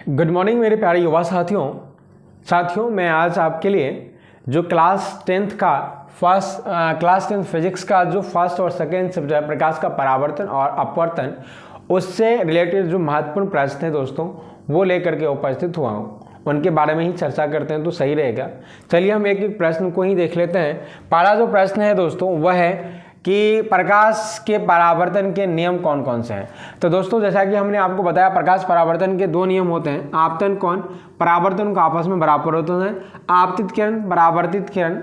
Good morning मेरे प्यारे युवा साथियों मैं आज आपके लिए जो क्लास टेंथ फिजिक्स का जो फर्स्ट और सेकेंड सब्जेक्ट है प्रकाश का परावर्तन और अपवर्तन, उससे रिलेटेड जो महत्वपूर्ण प्रश्न है दोस्तों वो लेकर के उपस्थित हुआ हूँ। उनके बारे में ही चर्चा करते हैं तो सही रहेगा। चलिए हम एक एक प्रश्न को ही देख लेते हैं। पहला जो प्रश्न है दोस्तों वह है कि प्रकाश के परावर्तन के नियम कौन कौन से हैं। तो दोस्तों जैसा कि हमने आपको बताया प्रकाश परावर्तन के दो नियम होते हैं। आपतन कौन, परावर्तन को आपस में बराबर होते हैं। आपतित किरण, परावर्तित किरण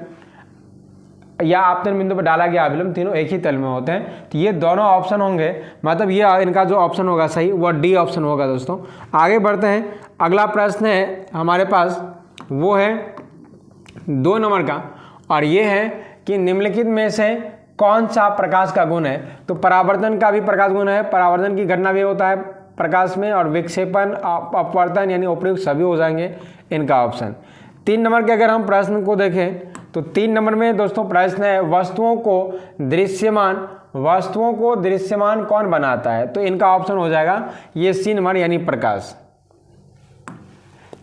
या आपतन बिंदु पर डाला गया अभिलंब, तीनों एक ही तल में होते हैं। तो ये दोनों ऑप्शन होंगे, मतलब ये इनका जो ऑप्शन होगा सही वह डी ऑप्शन होगा। दोस्तों आगे बढ़ते हैं। अगला प्रश्न है हमारे पास वो है 2 नंबर का, और ये है कि निम्नलिखित में से कौन सा प्रकाश का गुण है। तो परावर्तन का भी प्रकाश गुण है, परावर्तन की घटना भी होता है प्रकाश में, और विक्षेपण अपवर्तन यानी उपयुक्त सभी हो जाएंगे इनका ऑप्शन। 3 नंबर के अगर हम प्रश्न को देखें तो 3 नंबर में दोस्तों प्रश्न है वस्तुओं को दृश्यमान कौन बनाता है। तो इनका ऑप्शन हो जाएगा ये सी नंबर यानी प्रकाश।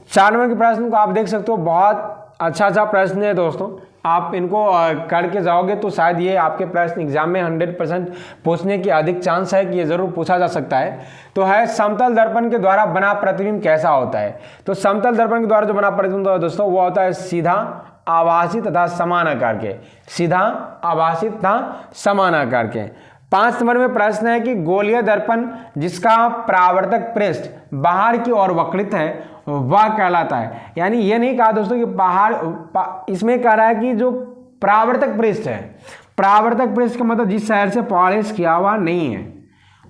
4 नंबर के प्रश्न को आप देख सकते हो, बहुत अच्छा प्रश्न है दोस्तों। आप इनको करके जाओगे तो शायद ये आपके प्रश्न एग्जाम में 100% पूछने की अधिक चांस है कि ये जरूर पूछा जा सकता है। तो है समतल दर्पण के द्वारा बना प्रतिबिंब कैसा होता है। तो समतल दर्पण के द्वारा जो बना प्रतिबिंब दोस्तों वो होता है सीधा, आभासी तथा समान आकार के। सीधा, आभासी तथा समान आकार के। 5 नंबर में प्रश्न है कि गोलीय दर्पण जिसका परावर्तक पृष्ठ बाहर की ओर वक्रित है वह कहलाता है। यानी ये नहीं कहा दोस्तों कि बाहर, इसमें कह रहा है कि जो परावर्तक पृष्ठ है, परावर्तक पृष्ठ का मतलब जिस साइड से पॉलिश किया हुआ नहीं है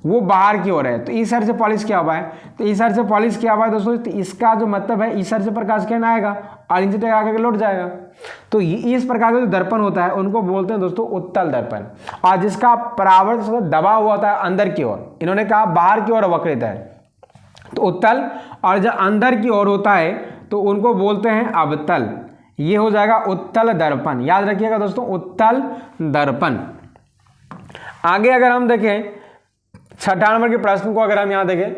वो बाहर की ओर है। तो इस साइड से पॉलिश किया हुआ है, तो इस साइड से पॉलिश किया हुआ है दोस्तों, तो इसका जो मतलब है इस साइड से प्रकाश किरण आएगा और इनसे टकरा करके लौट जाएगा। तो इस प्रकार का जो दर्पण होता है उनको बोलते हैं दोस्तों उत्तल दर्पण। और जिसका परावर्तक दबा हुआ होता है अंदर की ओर, इन्होंने कहा बाहर की ओर वक्रित है तो उत्तल, और जब अंदर की ओर होता है तो उनको बोलते हैं अवतल। ये हो जाएगा उत्तल दर्पण। याद रखिएगा दोस्तों उत्तल दर्पण। आगे अगर हम देखें 6 नंबर के प्रश्न को अगर हम यहां देखें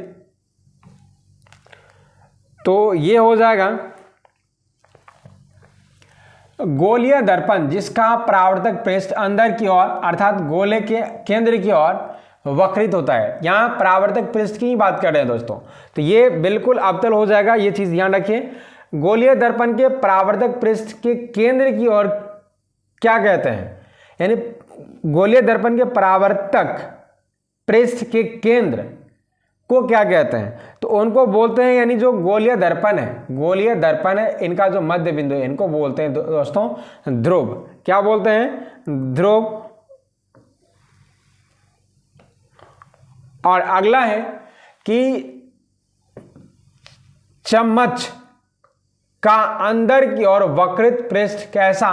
तो ये हो जाएगा गोलीय दर्पण जिसका परावर्तक पृष्ठ अंदर की ओर अर्थात गोले के केंद्र की ओर वक्रित होता है। यहां परावर्तक पृष्ठ की ही बात कर रहे हैं दोस्तों, तो ये बिल्कुल अवतल हो जाएगा। ये चीज ध्यान रखिए। गोलीय दर्पण के परावर्तक पृष्ठ के केंद्र की ओर क्या कहते हैं, यानी गोलीय दर्पण के परावर्तक पृष्ठ के केंद्र को क्या कहते हैं। तो उनको बोलते हैं, यानी जो गोलीय दर्पण है इनका जो मध्य बिंदु है इनको बोलते हैं दोस्तों ध्रुव। क्या बोलते हैं, ध्रुव। और अगला है कि चम्मच का अंदर की ओर वक्रित पृष्ठ कैसा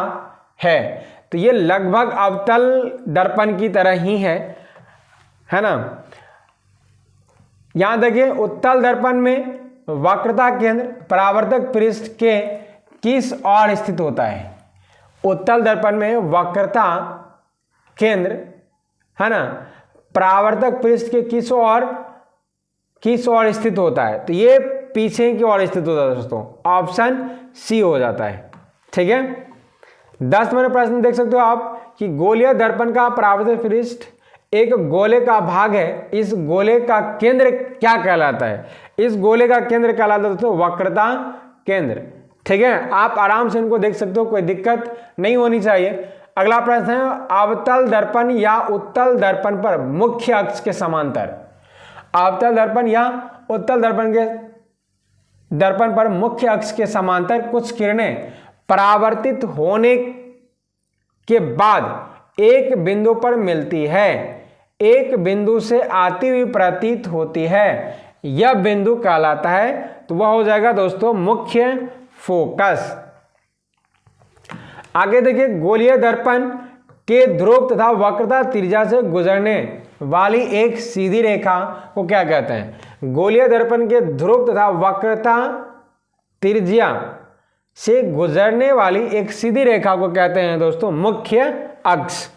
है। तो ये लगभग अवतल दर्पण की तरह ही है ना। यहां देखिए उत्तल दर्पण में वक्रता केंद्र परावर्तक पृष्ठ के किस ओर स्थित होता है। उत्तल दर्पण में वक्रता केंद्र है ना परावर्तक पृष्ठ के किस ओर स्थित होता है। तो ये पीछे की ओर स्थित होता है दोस्तों, ऑप्शन सी हो जाता है। ठीक है। 10 नंबर प्रश्न देख सकते हो आप कि गोलीय दर्पण का परावर्तक पृष्ठ एक गोले का भाग है। इस गोले का केंद्र क्या कहलाता है। इस गोले का केंद्र कहलाता है दोस्तों वक्रता केंद्र। ठीक है, आप आराम से इनको देख सकते हो, कोई दिक्कत नहीं होनी चाहिए। अगला प्रश्न है अवतल दर्पण या उत्तल दर्पण पर मुख्य अक्ष के समांतर। अवतल दर्पण या उत्तल दर्पण पर मुख्य अक्ष के समांतर कुछ किरणें परावर्तित होने के बाद एक बिंदु पर मिलती है, एक बिंदु से आती हुई प्रतीत होती है। यह बिंदु कहलाता है, तो वह हो जाएगा दोस्तों मुख्य फोकस। आगे देखिए गोलीय दर्पण के ध्रुव तथा वक्रता त्रिज्या से गुजरने वाली एक सीधी रेखा को क्या कहते हैं। गोलीय दर्पण के ध्रुव तथा वक्रता त्रिज्या से गुजरने वाली एक सीधी रेखा को कहते हैं दोस्तों मुख्य अक्ष।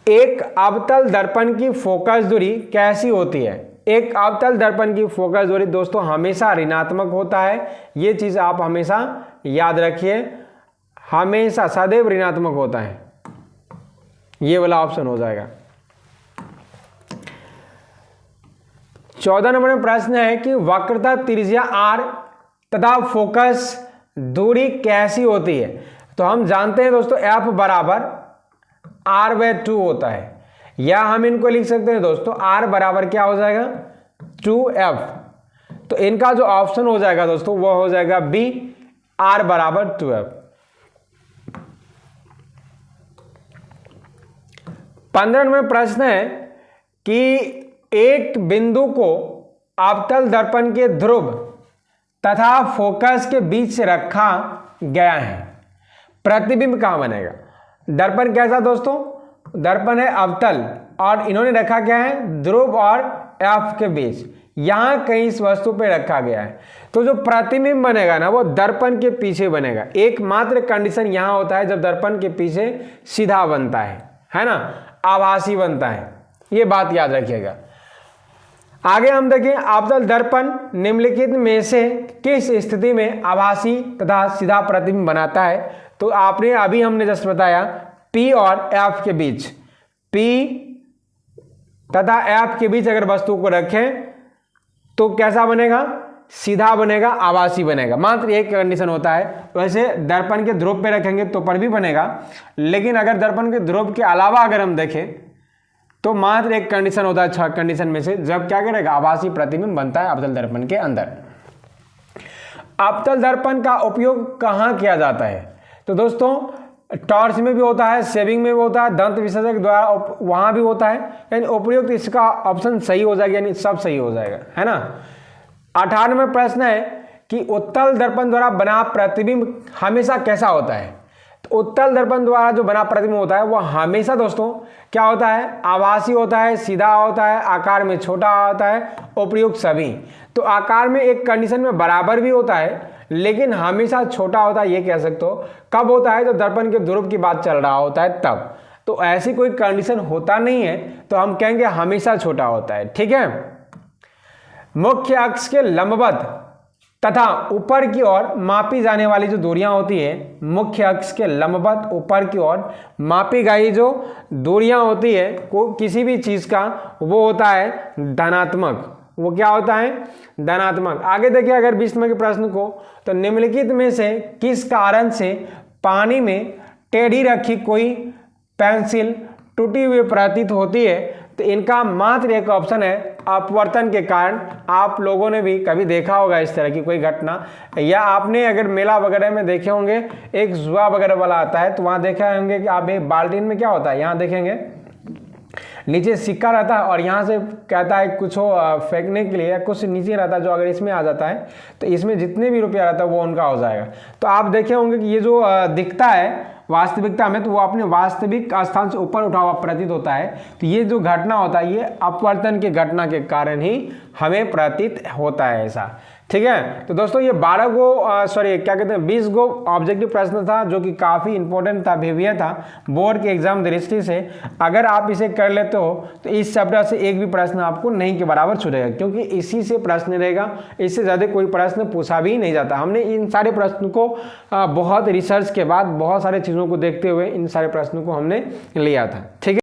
एक अवतल दर्पण की फोकस दूरी कैसी होती है? एक अवतल दर्पण की फोकस दूरी दोस्तों हमेशा ऋणात्मक होता है, ये चीज आप हमेशा याद रखिए, हमेशा सदैव ऋणात्मक होता है, ये वाला ऑप्शन हो जाएगा। 14 नंबर में प्रश्न है कि वक्रता त्रिज्या r तथा फोकस दूरी कैसी होती है। तो हम जानते हैं दोस्तों f बराबर r/2 होता है, या हम इनको लिख सकते हैं दोस्तों r बराबर क्या हो जाएगा 2f। तो इनका जो ऑप्शन हो जाएगा दोस्तों वो हो जाएगा b, r बराबर 2f। 15 नंबर प्रश्न है कि एक बिंदु को अवतल दर्पण के ध्रुव तथा फोकस के बीच से रखा गया है, प्रतिबिंब कहां बनेगा। दर्पण कैसा दोस्तों, दर्पण है अवतल और इन्होंने रखा क्या है ध्रुव और एफ के बीच, यहां कहीं इस वस्तु पे रखा गया है। तो जो प्रतिबिंब बनेगा ना वो दर्पण के पीछे बनेगा। एकमात्र कंडीशन यहां होता है जब दर्पण के पीछे सीधा बनता है ना, आभासी बनता है, ये बात याद रखिएगा। आगे हम देखें अवतल दर्पण निम्नलिखित में से किस स्थिति में आभासी तथा सीधा प्रतिबिंब बनाता है। तो आपने अभी हमने जस्ट बताया P और F के बीच, P तथा F के बीच अगर वस्तु को रखें तो कैसा बनेगा, सीधा बनेगा, आभासी बनेगा। मात्र एक कंडीशन होता है, वैसे दर्पण के ध्रुव पे रखेंगे तो पर भी बनेगा, लेकिन अगर दर्पण के ध्रुव के अलावा अगर हम देखें तो मात्र एक कंडीशन होता है 6 कंडीशन में से, जब क्या करेगा आभासी प्रतिबिंब बनता है अवतल दर्पण के अंदर। अवतल दर्पण का उपयोग कहाँ किया जाता है। तो दोस्तों टॉर्च में भी होता है, शेविंग में भी होता है, दंत विशेषज्ञ द्वारा वहां भी होता है, यानी उपयुक्त इसका ऑप्शन सही हो जाएगा, यानी सब सही हो जाएगा, है ना। 98वां प्रश्न है कि उत्तल दर्पण द्वारा बना प्रतिबिंब हमेशा कैसा होता है। तो उत्तल दर्पण द्वारा जो बना प्रतिबिंब होता है वह हमेशा दोस्तों क्या होता है, आभासी होता है, सीधा होता है, आकार में छोटा होता है, उपयुक्त सभी। तो आकार में एक कंडीशन में बराबर भी होता है लेकिन हमेशा छोटा होता है, ये कह सकते हो। कब होता है जब दर्पण के ध्रुव की बात चल रहा होता है तब। तो ऐसी कोई कंडीशन होता नहीं है तो हम कहेंगे हमेशा छोटा होता है, ठीक है। मुख्य अक्ष के लंबवत तथा ऊपर की ओर मापी जाने वाली जो दूरियां होती है, मुख्य अक्ष के लंबवत ऊपर की ओर मापी गई जो दूरियां होती है को किसी भी चीज का वो होता है धनात्मक। वो क्या होता है, धनात्मक। आगे देखिए अगर 20 नंबर के प्रश्न को, तो निम्नलिखित में से किस कारण से पानी में टेढ़ी रखी कोई पेंसिल टूटी हुई प्रतीत होती है। तो इनका मात्र एक ऑप्शन है अपवर्तन के कारण। आप लोगों ने भी कभी देखा होगा इस तरह की कोई घटना, या आपने अगर मेला वगैरह में देखे होंगे, एक जुआ वगैरह वाला आता है तो वहाँ देखा होंगे कि आप एक बाल्टीन में क्या होता है, यहाँ देखेंगे नीचे सिक्का रहता है और यहाँ से कहता है कुछ हो फेंकने के लिए, या कुछ नीचे रहता है जो अगर इसमें आ जाता है तो इसमें जितने भी रुपया रहता है वो उनका हो जाएगा। तो आप देखे होंगे कि ये जो दिखता है वास्तविकता में तो वो अपने वास्तविक स्थान से ऊपर उठा हुआ प्रतीत होता है। तो ये जो घटना होता है ये अपवर्तन की घटना के कारण ही हमें प्रतीत होता है ऐसा, ठीक है। तो दोस्तों ये 12 गो क्या कहते हैं 20 गो ऑब्जेक्टिव प्रश्न था जो कि काफ़ी इंपॉर्टेंट था, भेविया था बोर्ड के एग्जाम दृष्टि से। अगर आप इसे कर लेते हो तो इस चैप्टर से एक भी प्रश्न आपको नहीं के बराबर छूटेगा, क्योंकि इसी से प्रश्न रहेगा, इससे ज़्यादा कोई प्रश्न पूछा भी नहीं जाता। हमने इन सारे प्रश्नों को बहुत रिसर्च के बाद बहुत सारे चीज़ों को देखते हुए इन सारे प्रश्नों को हमने लिया था, ठीक है।